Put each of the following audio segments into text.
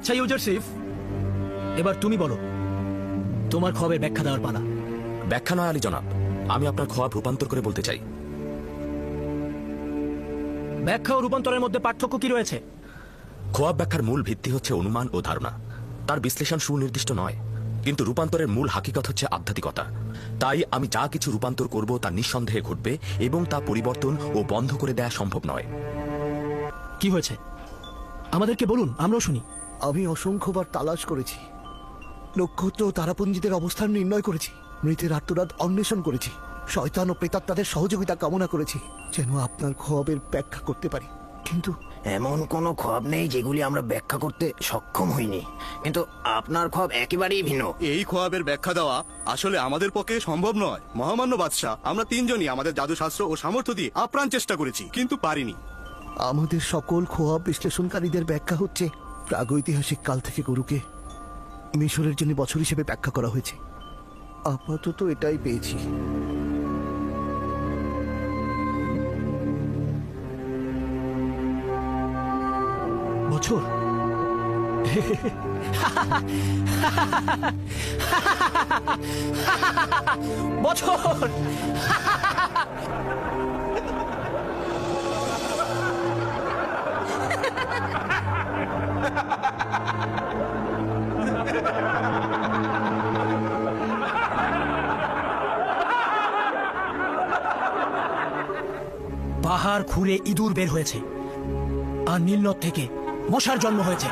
আচ্ছা ইউজারশিপ, এবার তুমি বলো, তোমার খোয়াবের ব্যাখ্যা দেওয়ার পালা। ব্যাখ্যা নয় আলী জনাব, আমি আপনার খোয়াব রূপান্তর করে বলতে চাই। ব্যাখ্যা ও রূপান্তরের মধ্যে পার্থক্য কি রয়েছে? খোয়াব ব্যাখ্যার মূল ভিত্তি হচ্ছে অনুমান ও ধারণা, তার বিশ্লেষণ সুনির্দিষ্ট নয়। কিন্তু রূপান্তরের মূল হাকিকত হচ্ছে আধ্যাত্মিকতা। তাই আমি যা কিছু রূপান্তর করব তা নিঃসন্দেহে ঘটবে এবং তা পরিবর্তন ও বন্ধ করে দেয়া সম্ভব নয়। কি হয়েছে আমাদেরকে বলুন, আমরাও শুনি। আমি অসংখ্যবার তালাশ করেছি, নক্ষত্র ও তারাপুঞ্জিদের অবস্থান নির্ণয় করেছি, মৃতের আত্মরাত অন্বেষণ করেছি, শয়তান ও প্রেতাত্মাদের সহযোগিতা কামনা করেছি যেন আপনার খোয়াবের ব্যাখ্যা করতে পারি। কিন্তু এমন কোনো খোয়াব নেই যেগুলি আমরা ব্যাখ্যা করতে সক্ষম হইনি, কিন্তু আপনার খোয়াব একেবারেই ভিন্ন। এই খোয়াবের ব্যাখ্যা দেওয়া আসলে আমাদের পক্ষে সম্ভব নয়। মহামান্য বাদশাহ, আমরা তিনজনই আমাদের জাদুশাস্ত্র ও সামর্থ্য দিয়ে আপ্রাণ চেষ্টা করেছি, কিন্তু পারিনি। আমাদের সকল খোয়াব বিশ্লেষণকারীদের ব্যাখ্যা হচ্ছে প্রাগৈতিহাসিক কাল থেকে গরুকে মিশরের জন্য বছর হিসেবে ব্যাখ্যা করা হয়েছে। আপাতত এটাই পেয়েছি। বছর? বছর? পাহাড় খুঁড়ে ইঁদুর বের হয়েছে, আর নীলনদ থেকে মশার জন্ম হয়েছে।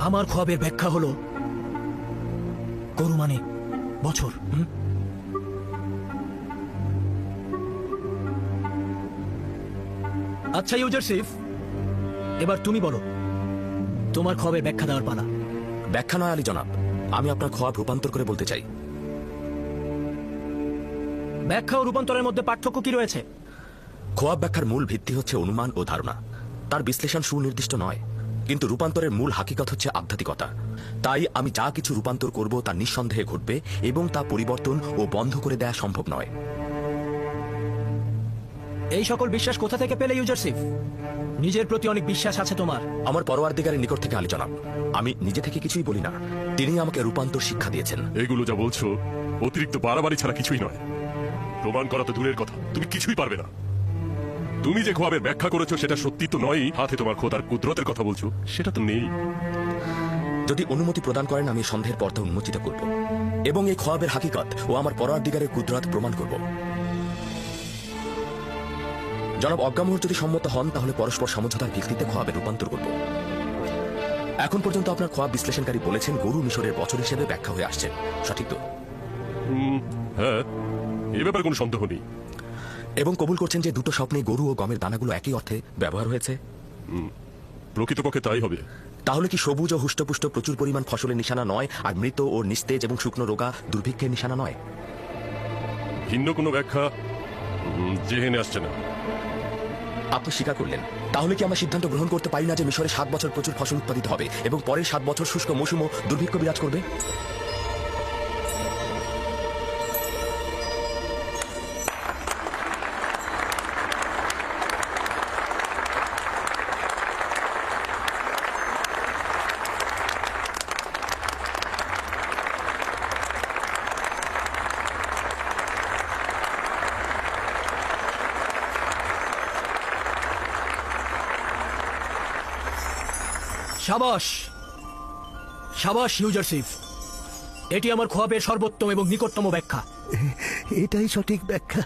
আমার খোয়াবের ব্যাখ্যা হলো গরু মানে বছর। আচ্ছা ইউজারশিপ, এবার তুমি বলো, তোমার খোয়াবের ব্যাখ্যা দেওয়ার পালা। ব্যাখ্যা নয় আলী জনাব, আমি আপনার খোয়াব রূপান্তর করে বলতে চাই। ব্যাখ্যা ও রূপান্তরের মধ্যে পার্থক্য কি রয়েছে? খোয়াব ব্যাখ্যার মূল ভিত্তি হচ্ছে অনুমান ও ধারণা, তার বিশ্লেষণ সুনির্দিষ্ট নয়। কিন্তু রূপান্তরের মূল হাকিকত হচ্ছে আধ্যাত্মিকতা। তাই আমি যা কিছু রূপান্তর করব তা নিঃসন্দেহে ঘটবে এবং তা পরিবর্তন ও বন্ধ করে দেয়া সম্ভব নয়। এই সকল বিশ্বাস কোথা থেকে পেলে ইউজারশিপ? নিজের প্রতি অনেক বিশ্বাস আছে তোমার। আমার পরওয়ারদিগারের নিকট থেকে আলী জনাব, আমি নিজে থেকে কিছুই বলি না, তিনি আমাকে রূপান্তর শিক্ষা দিয়েছেন। এগুলো যা বলছো অতিরিক্ত বাড়াবাড়ি ছাড়া কিছুই নয়। প্রমাণ করা তো দূরের কথা, তুমি কিছুই পারবে না। তুমি যে খোয়াবের ব্যাখ্যা করেছো সেটা সত্যি তো নয়। হাতে তোমার খোদার কুদরতের কথা বলছো, সেটা তো নেই। যদি অনুমতি প্রদান করেন আমি সন্দেহের পর্দা উন্মোচিত করব এবং এই খোয়াবের হাকিকত ও আমার পরওয়ারদিগারের কুদরত প্রমাণ করব। জনাব অজ্ঞামোহর যদি সম্মত হন তাহলে পরস্পর সমঝোতার ভিত্তিতে খোয়াবের রূপান্তর করব। এখন পর্যন্ত আপনার খোয়াব বিশ্লেষণকারী বলেছেন গরু মিশরের বছর হিসেবে ব্যাখ্যা হয়ে আসছে, সঠিক তো? হ্যাঁ, এ ব্যাপারে কোনো সন্দেহ নেই। এবং কবুল করছেন যে দুটো স্বপ্নে গরু ও গমের দানাগুলো একই অর্থে ব্যবহার হয়েছে? প্রকৃতপক্ষে তাই হবে। তাহলে কি সবুজ ও হুষ্টপুষ্ট প্রচুর পরিমাণ ফসলের নিশানা নয়, আর মৃত ও নিস্তেজ এবং শুকনো রোগা দুর্ভিক্ষের নিশানা নয়? ভিন্ন কোনো ব্যাখ্যা জেহেনে আসছে না। আপনি স্বীকার করলেন। তাহলে কি আমরা সিদ্ধান্ত গ্রহণ করতে পারি না যে মিশরে 7 বছর প্রচুর ফসল উৎপাদিত হবে এবং পরের 7 বছর শুষ্ক মৌসুম ও দুর্ভিক্ষ বিরাজ করবে? সাবাস সাবাস ইউজারশিপ, এটি আমার খোয়াবের সর্বোত্তম এবং নিকটতম ব্যাখ্যা। এটাই সঠিক ব্যাখ্যা।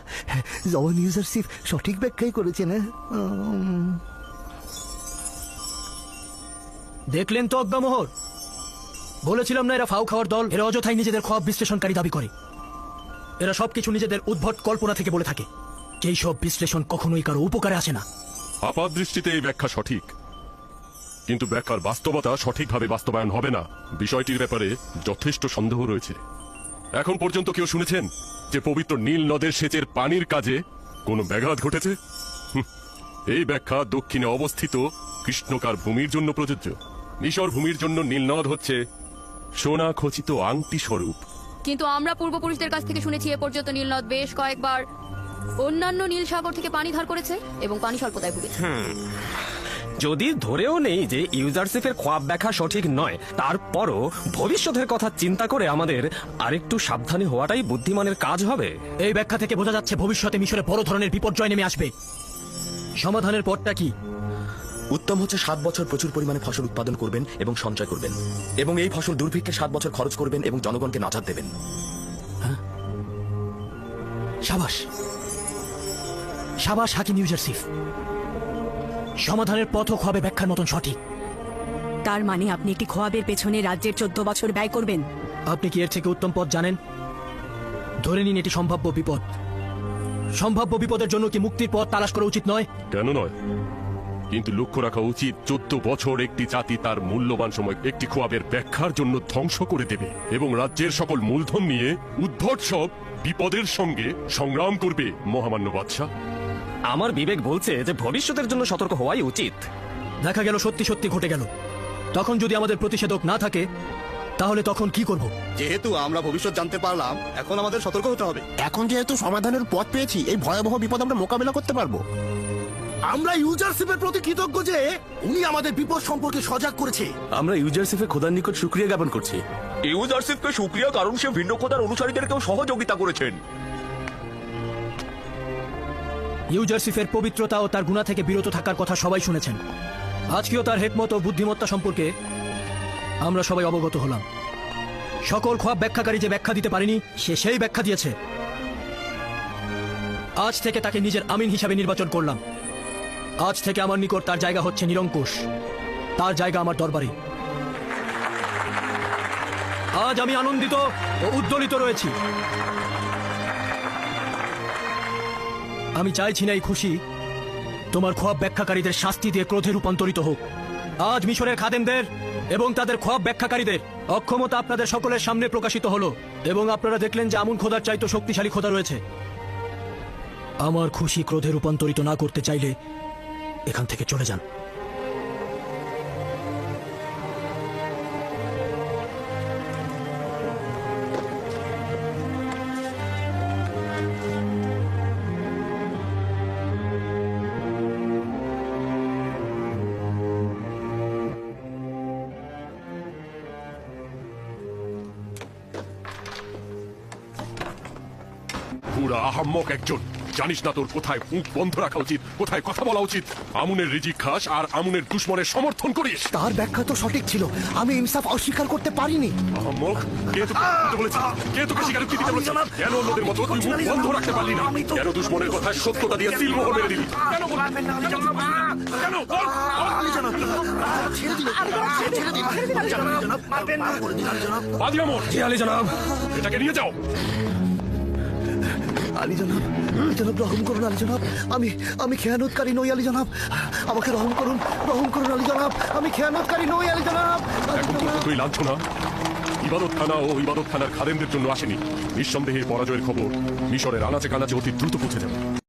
জওয়ান ইউজারশিপ সঠিক ব্যাখ্যাই করেছেন। দেখলেন তো অজ্ঞামোহর, বলেছিলাম না এরা ফাউ খাওয়ার দল। এরা অযথাই নিজেদের খোয়াব বিশ্লেষণকারী দাবি করে। এরা সবকিছু নিজেদের উদ্ভট কল্পনা থেকে বলে থাকে, যেই সব বিশ্লেষণ কখনোই কারো উপকারে আসে না। আপাত দৃষ্টিতে এই ব্যাখ্যা সঠিক, কিন্তু ব্যাখ্যার বাস্তবতা সঠিকভাবে বাস্তবায়ন হবে না। বিষয়টির ব্যাপারে যথেষ্ট সন্দেহ রয়েছে। এখন পর্যন্ত কেউ শুনেছেন যে পবিত্র নীল নদের সেচের পানির কাজে কোনো ব্যাঘাত ঘটেছে? এই ব্যাখ্যা দক্ষিণে অবস্থিত কৃষ্ণকার ভূমির জন্য প্রযোজ্য। মিশর ভূমির জন্য নীল নদ হচ্ছে সোনা খচিত আংটি স্বরূপ, কিন্তু আমরা পূর্বপুরুষদের কাছ থেকে শুনেছি এ পর্যন্ত নীলনদ বেশ কয়েকবার অন্যান্য নীল সাগর থেকে পানি ধার করেছে এবং পানি স্বল্পতায় ভুগেছে। যদি ধরেও নেই যে ইউজারশিপের খোয়াব ব্যাখ্যা সঠিক নয়, তারপরও ভবিষ্যতের কথা চিন্তা করে আমাদের আরেকটু সাবধানী হওয়াটাই বুদ্ধিমানের কাজ হবে। এই ব্যাখ্যা থেকে বোঝা যাচ্ছে ভবিষ্যতে মিশরে বড় ধরনের বিপর্যয় নেমে আসবে। সমাধানের পথটা কি? উত্তম হচ্ছে 7 বছর প্রচুর পরিমাণে ফসল উৎপাদন করবেন এবং সঞ্চয় করবেন, এবং এই ফসল দুর্ভিক্ষে 7 বছর খরচ করবেন এবং জনগণকে নাজাত দেবেন। সাবাস সাবাস হাকিম ইউজারশিপ। সমাধানের পথও খোয়াবে ব্যাখ্যার মতন সঠিক। তার মানে আপনি একটি খোয়াবের পেছনে রাজ্যের 14 বছর ব্যয় করবেন? আপনি কি এর থেকে উত্তম পথ জানেন? ধরে নিন এটি সম্ভাব্য বিপদ। সম্ভাব্য বিপদের জন্য কি মুক্তির পথ তালাশ করা উচিত নয়? কেন নয়? কিন্তু লক্ষ্য রাখা উচিত 14 বছর একটি জাতি তার মূল্যবান সময় একটি খোয়াবের ব্যাখ্যার জন্য ধ্বংস করে দেবে এবং রাজ্যের সকল মূলধন নিয়ে উদ্ভট সব বিপদের সঙ্গে সংগ্রাম করবে। মহামান্য বাদশাহ, আমার বিবেক বলছে যে ভবিষ্যতের জন্য সতর্ক হওয়াই উচিত। দেখা গেল সত্যি সত্যি ঘটে গেল, তখন যদি আমাদের প্রতিষেধক না থাকে তাহলে তখন কি করব? যেহেতু আমরা ভবিষ্যৎ জানতে পারলাম, এখন আমাদের সতর্ক হতে হবে। এখন যেহেতু সমাধানের পথ পেয়েছি, এই ভয়াবহ বিপদ আমরা মোকাবেলা করতে পারবো। আমরা ইউজারশিপের প্রতি কৃতজ্ঞ যে উনি আমাদের বিপদ সম্পর্কে সজাগ করেছে। আমরা ইউজারশিপে খোদার নিকট শুকরিয়া জ্ঞাপন করছি। ইউজারশিপকে শুকরিয়া কারণ সে ভিন্ন খোদার অনুসারীদেরকেও সহযোগিতা করেছেন। ইউজারশিপের পবিত্রতা ও তার গুণা থেকে বিরত থাকার কথা সবাই শুনেছেন। আজকেও তার হেকমত ও বুদ্ধিমত্তা সম্পর্কে আমরা সবাই অবগত হলাম। সকল খোয়াব ব্যাখ্যাকারী যে ব্যাখ্যা দিতে পারেনি, সে সেই ব্যাখ্যা দিয়েছে। আজ থেকে তাকে নিজের আমিন হিসাবে নির্বাচন করলাম। আজ থেকে আমার নিকট তার জায়গা হচ্ছে নিরঙ্কুশ, তার জায়গা আমার দরবারে। আজ আমি আনন্দিত ও উদ্দোলিত রয়েছি। আমি চাইছি না এই খুশি তোমার খোয়াব ব্যাখ্যাকারীদের শাস্তি দিয়ে ক্রোধে রূপান্তরিত হোক। আজ মিশরের খাদেমদের এবং তাদের খোয়াব ব্যাখ্যাকারীদের অক্ষমতা আপনাদের সকলের সামনে প্রকাশিত হলো এবং আপনারা দেখলেন যে আমুন খোদার চাইতো শক্তিশালী খোদা রয়েছে। আমার খুশি ক্রোধে রূপান্তরিত না করতে চাইলে এখান থেকে চলে যান। পুরা আহাম্মক একজন। জানিস না তোর কোথায় মুখ বন্ধ রাখা উচিত, কোথায় কথা বলা উচিত? আমুনের রিজিক খাস আর আমুনের দুশ্মনের সমর্থন করিস। তার ব্যাখ্যা তো সঠিক ছিল, আমি ইনসাফ অস্বীকার করতে পারিনি। আহাম্মক, কে তোকে বলতে বলেছে? কে তোকে স্বীকারোক্তি দিতে বলেছে? কেন অন্যদের মতো তুই মুখ বন্ধ রাখতে পারলি না? কেন দুশ্মনের কথায় সত্যতা দিয়ে সিলমোহর মেরে দিলি? কেন বল? কেন বল? বাদী আমর, আলী জনাব, এটাকে নিয়ে যাও। আলী জনাব, রহম করুন আলী জনাব। আমি খেয়ানতকারী নই আলী জনাব, আমাকে রহম করুন আলী জনাব। আমি খেয়ানতকারী নই আলী জনাব। এখন তো তুই লাঞ্ছনা ইবাদত খানা ও ইবাদত খানার খাদেমদের জন্য আসেনি। নিঃসন্দেহে পরাজয়ের খবর মিশরের আনাচে কানাচে অতি দ্রুত পৌঁছে যাবে।